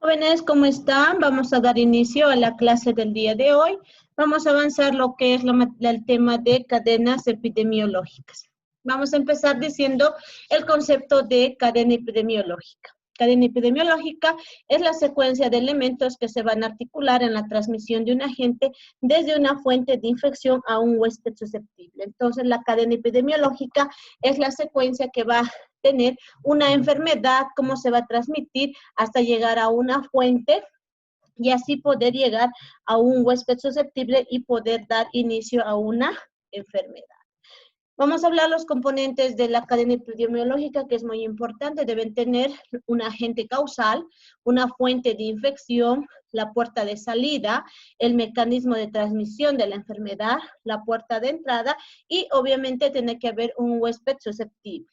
Jóvenes, ¿cómo están? Vamos a dar inicio a la clase del día de hoy. Vamos a avanzar lo que es el tema de cadenas epidemiológicas. Vamos a empezar diciendo el concepto de cadena epidemiológica. Cadena epidemiológica es la secuencia de elementos que se van a articular en la transmisión de un agente desde una fuente de infección a un huésped susceptible. Entonces, la cadena epidemiológica es la secuencia que va a tener una enfermedad, cómo se va a transmitir hasta llegar a una fuente y así poder llegar a un huésped susceptible y poder dar inicio a una enfermedad. Vamos a hablar los componentes de la cadena epidemiológica, que es muy importante. Deben tener un agente causal, una fuente de infección, la puerta de salida, el mecanismo de transmisión de la enfermedad, la puerta de entrada y obviamente tiene que haber un huésped susceptible.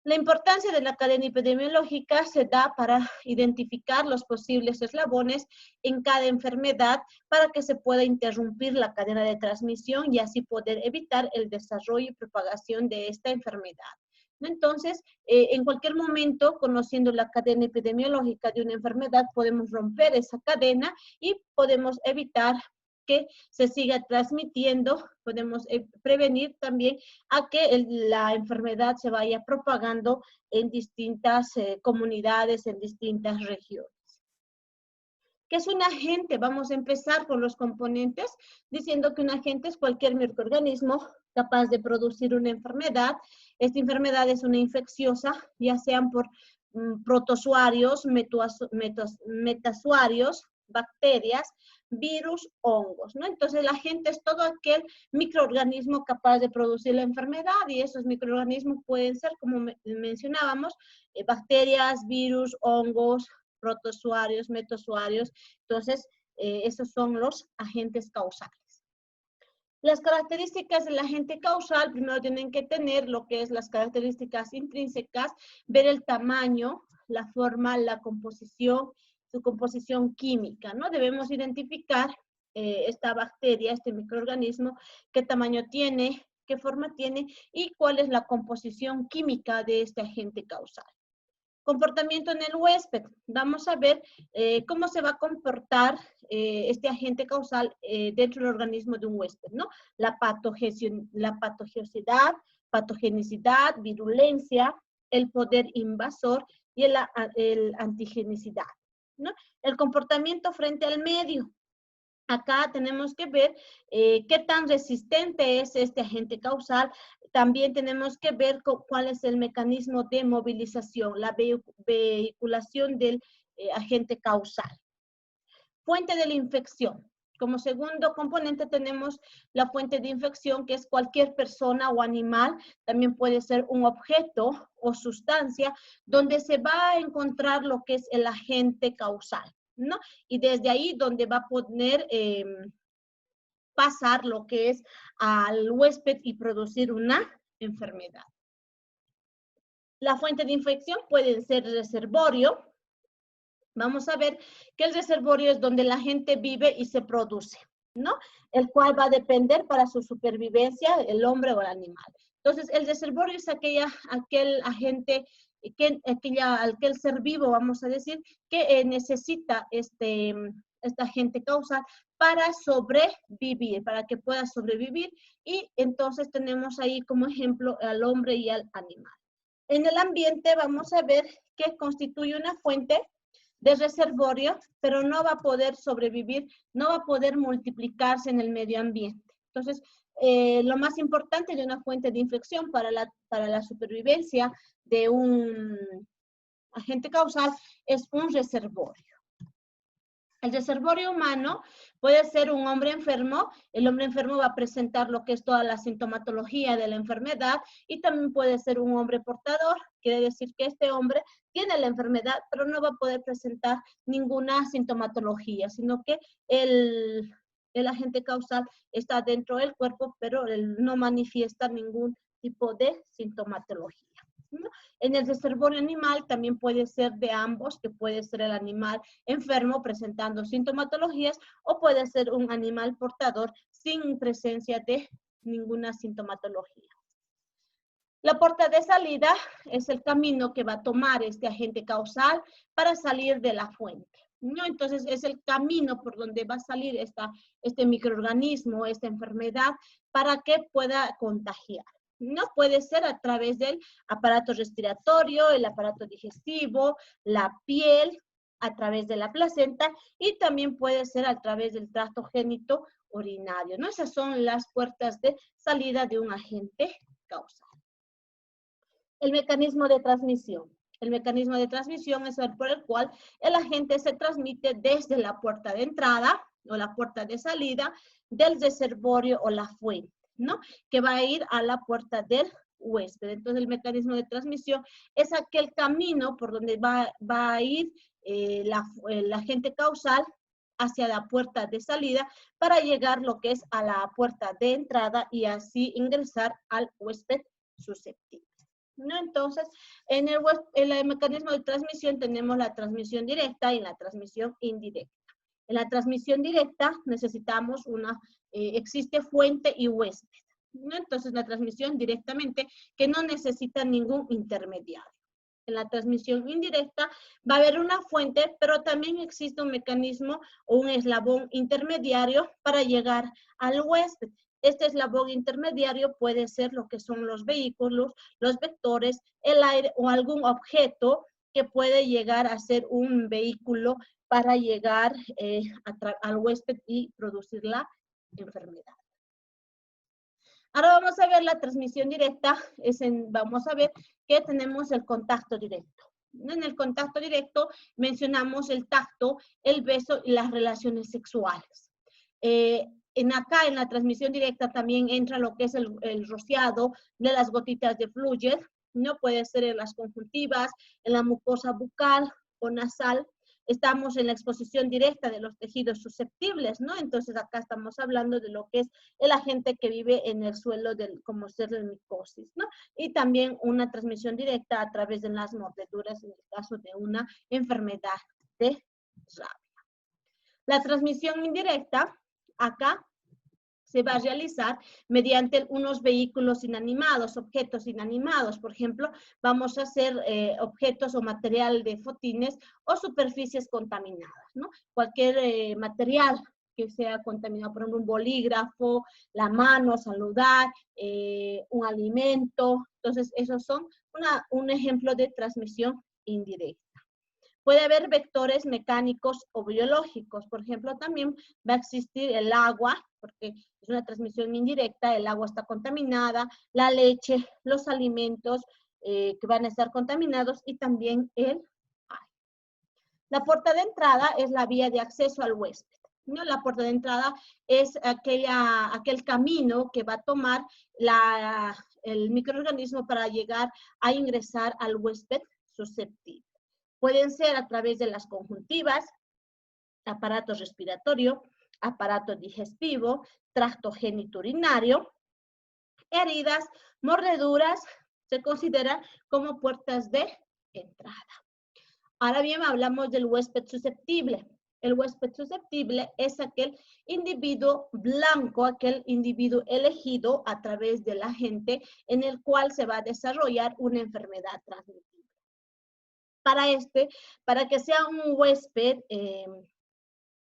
La importancia de la cadena epidemiológica se da para identificar los posibles eslabones en cada enfermedad para que se pueda interrumpir la cadena de transmisión y así poder evitar el desarrollo y propagación de esta enfermedad. Entonces, en cualquier momento, conociendo la cadena epidemiológica de una enfermedad, podemos romper esa cadena y podemos evitar que se siga transmitiendo, podemos prevenir también a que la enfermedad se vaya propagando en distintas comunidades, en distintas regiones. ¿Qué es un agente? Vamos a empezar con los componentes, diciendo que un agente es cualquier microorganismo capaz de producir una enfermedad. Esta enfermedad es una infecciosa, ya sean por protozoarios, metazoarios, bacterias, virus, hongos, ¿no? Entonces, el agente es todo aquel microorganismo capaz de producir la enfermedad y esos microorganismos pueden ser, como mencionábamos, bacterias, virus, hongos, protozoarios, metazoarios. Entonces, esos son los agentes causales. Las características del agente causal, primero tienen que tener lo que es las características intrínsecas, ver el tamaño, la forma, la composición, su composición química, ¿no? Debemos identificar esta bacteria, este microorganismo, qué tamaño tiene, qué forma tiene y cuál es la composición química de este agente causal. Comportamiento en el huésped. Vamos a ver cómo se va a comportar este agente causal dentro del organismo de un huésped, ¿no? La patogenicidad, virulencia, el poder invasor y el antigenicidad, ¿no? El comportamiento frente al medio. Acá tenemos que ver qué tan resistente es este agente causal. También tenemos que ver cuál es el mecanismo de movilización, la vehiculación del agente causal. Fuente de la infección. Como segundo componente tenemos la fuente de infección, que es cualquier persona o animal, también puede ser un objeto o sustancia, donde se va a encontrar lo que es el agente causal, ¿no? Y desde ahí donde va a poder pasar lo que es al huésped y producir una enfermedad. La fuente de infección puede ser reservorio. Vamos a ver que el reservorio es donde la gente vive y se produce, ¿no? El cual va a depender para su supervivencia el hombre o el animal. Entonces, el reservorio es aquel agente, aquel ser vivo, vamos a decir, que necesita este agente causal para sobrevivir, para que pueda sobrevivir. Y entonces tenemos ahí como ejemplo al hombre y al animal. En el ambiente vamos a ver que constituye una fuente de reservorio, pero no va a poder sobrevivir, no va a poder multiplicarse en el medio ambiente. Entonces, lo más importante de una fuente de infección para la supervivencia de un agente causal es un reservorio. El reservorio humano puede ser un hombre enfermo. El hombre enfermo va a presentar lo que es toda la sintomatología de la enfermedad y también puede ser un hombre portador. Quiere decir que este hombre tiene la enfermedad, pero no va a poder presentar ninguna sintomatología, sino que el agente causal está dentro del cuerpo, pero él no manifiesta ningún tipo de sintomatología, ¿no? En el reservorio animal también puede ser de ambos, que puede ser el animal enfermo presentando sintomatologías o puede ser un animal portador sin presencia de ninguna sintomatología. La puerta de salida es el camino que va a tomar este agente causal para salir de la fuente, ¿no? Entonces, es el camino por donde va a salir este microorganismo, esta enfermedad, para que pueda contagiar. No puede ser a través del aparato respiratorio, el aparato digestivo, la piel, a través de la placenta, y también puede ser a través del tracto génito urinario, ¿no? Esas son las puertas de salida de un agente causal. El mecanismo de transmisión. El mecanismo de transmisión es el por el cual el agente se transmite desde la puerta de entrada o la puerta de salida del reservorio o la fuente, ¿no? Que va a ir a la puerta del huésped. Entonces, el mecanismo de transmisión es aquel camino por donde va a ir el agente causal hacia la puerta de salida para llegar lo que es a la puerta de entrada y así ingresar al huésped susceptible, ¿no? Entonces, en el mecanismo de transmisión tenemos la transmisión directa y la transmisión indirecta. En la transmisión directa necesitamos existe fuente y huésped, ¿no? Entonces, la transmisión directamente que no necesita ningún intermediario. En la transmisión indirecta va a haber una fuente, pero también existe un mecanismo o un eslabón intermediario para llegar al huésped. Este eslabón intermediario puede ser lo que son los vehículos, los vectores, el aire o algún objeto que puede llegar a ser un vehículo para llegar al huésped y producir la enfermedad. Ahora vamos a ver la transmisión directa. Vamos a ver que tenemos el contacto directo. En el contacto directo mencionamos el tacto, el beso y las relaciones sexuales. Acá en la transmisión directa también entra lo que es el rociado de las gotitas de fluido, ¿no? Puede ser en las conjuntivas, en la mucosa bucal o nasal. Estamos en la exposición directa de los tejidos susceptibles, ¿no? Entonces acá estamos hablando de lo que es el agente que vive en el suelo como ser de micosis, ¿no? Y también una transmisión directa a través de las mordeduras en el caso de una enfermedad de rabia. La transmisión indirecta, acá, se va a realizar mediante unos vehículos inanimados, objetos inanimados. Por ejemplo, vamos a hacer objetos o material de fotines o superficies contaminadas, ¿no? Cualquier material que sea contaminado, por ejemplo, un bolígrafo, la mano, saludar, un alimento. Entonces, esos son un ejemplo de transmisión indirecta. Puede haber vectores mecánicos o biológicos. Por ejemplo, también va a existir el agua, porque es una transmisión indirecta, el agua está contaminada, la leche, los alimentos que van a estar contaminados y también el aire. La puerta de entrada es la vía de acceso al huésped, ¿no? La puerta de entrada es aquel camino que va a tomar el microorganismo para llegar a ingresar al huésped susceptible. Pueden ser a través de las conjuntivas, aparato respiratorio, aparato digestivo, tracto genitourinario, heridas, mordeduras, se consideran como puertas de entrada. Ahora bien, hablamos del huésped susceptible. El huésped susceptible es aquel individuo blanco, aquel individuo elegido a través del agente en el cual se va a desarrollar una enfermedad transmisible. Para que sea un huésped,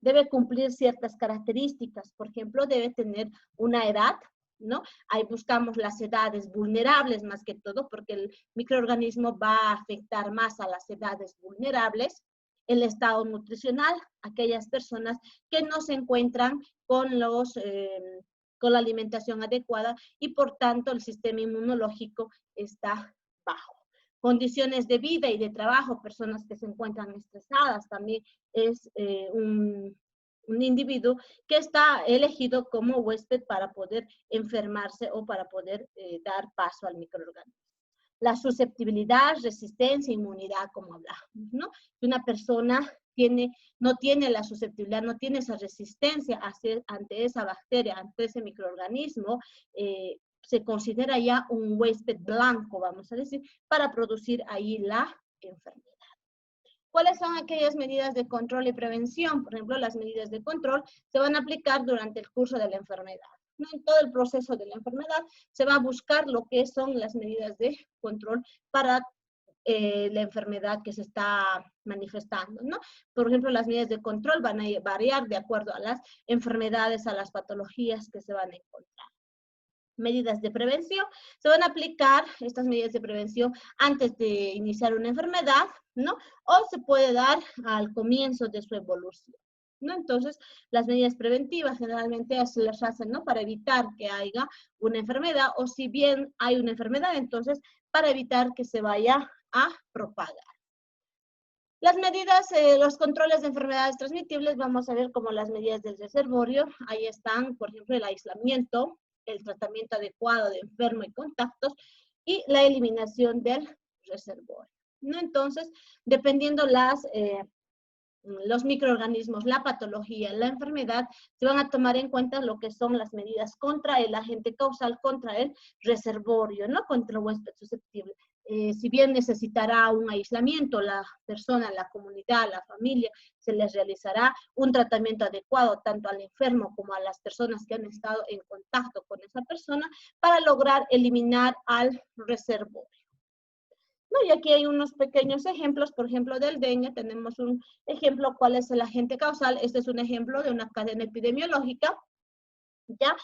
debe cumplir ciertas características. Por ejemplo, debe tener una edad, ¿no? Ahí buscamos las edades vulnerables más que todo, porque el microorganismo va a afectar más a las edades vulnerables. El estado nutricional, aquellas personas que no se encuentran con la alimentación adecuada y por tanto el sistema inmunológico está bajo. Condiciones de vida y de trabajo, personas que se encuentran estresadas, también es un individuo que está elegido como huésped para poder enfermarse o para poder dar paso al microorganismo. La susceptibilidad, resistencia, inmunidad, como hablamos, ¿no? Si una persona no tiene la susceptibilidad, no tiene esa resistencia ante esa bacteria, ante ese microorganismo, se considera ya un huésped blanco, vamos a decir, para producir ahí la enfermedad. ¿Cuáles son aquellas medidas de control y prevención? Por ejemplo, las medidas de control se van a aplicar durante el curso de la enfermedad. ¿no? En todo el proceso de la enfermedad se va a buscar lo que son las medidas de control para la enfermedad que se está manifestando, ¿no? Por ejemplo, las medidas de control van a variar de acuerdo a las enfermedades, a las patologías que se van a encontrar. Medidas de prevención, se van a aplicar estas medidas de prevención antes de iniciar una enfermedad, ¿no? O se puede dar al comienzo de su evolución, ¿no? Entonces, las medidas preventivas generalmente se las hacen, ¿no? Para evitar que haya una enfermedad, o si bien hay una enfermedad, entonces, para evitar que se vaya a propagar. Las medidas, los controles de enfermedades transmitibles, vamos a ver como las medidas del reservorio. Ahí están, por ejemplo, el aislamiento, el tratamiento adecuado de enfermo y contactos y la eliminación del reservorio, ¿no? Entonces, dependiendo los microorganismos, la patología, la enfermedad, se van a tomar en cuenta lo que son las medidas contra el agente causal, contra el reservorio, ¿no? Contra el huésped susceptible. Si bien necesitará un aislamiento, la persona, la comunidad, la familia, se les realizará un tratamiento adecuado tanto al enfermo como a las personas que han estado en contacto con esa persona para lograr eliminar al reservorio. No, y aquí hay unos pequeños ejemplos, por ejemplo, del dengue, tenemos un ejemplo, ¿cuál es el agente causal? Este es un ejemplo de una cadena epidemiológica, ¿ya?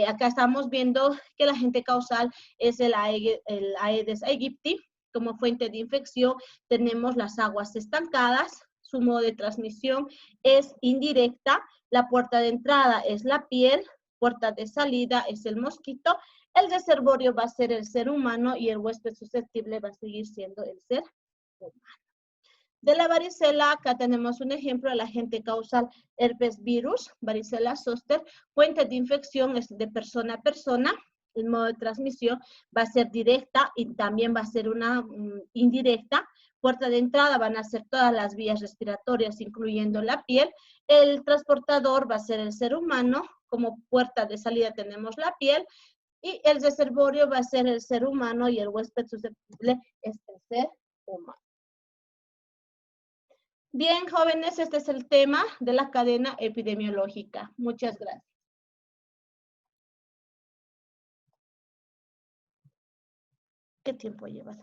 Acá estamos viendo que el agente causal es el Aedes aegypti, como fuente de infección tenemos las aguas estancadas, su modo de transmisión es indirecta, la puerta de entrada es la piel, puerta de salida es el mosquito, el reservorio va a ser el ser humano y el huésped susceptible va a seguir siendo el ser humano. De la varicela, acá tenemos un ejemplo, el agente causal herpes virus, varicela zoster, fuente de infección es de persona a persona, el modo de transmisión va a ser directa y también va a ser una indirecta, puerta de entrada van a ser todas las vías respiratorias, incluyendo la piel, el transportador va a ser el ser humano, como puerta de salida tenemos la piel, y el reservorio va a ser el ser humano y el huésped susceptible es el ser humano. Bien, jóvenes, este es el tema de la cadena epidemiológica. Muchas gracias. ¿Qué tiempo llevas?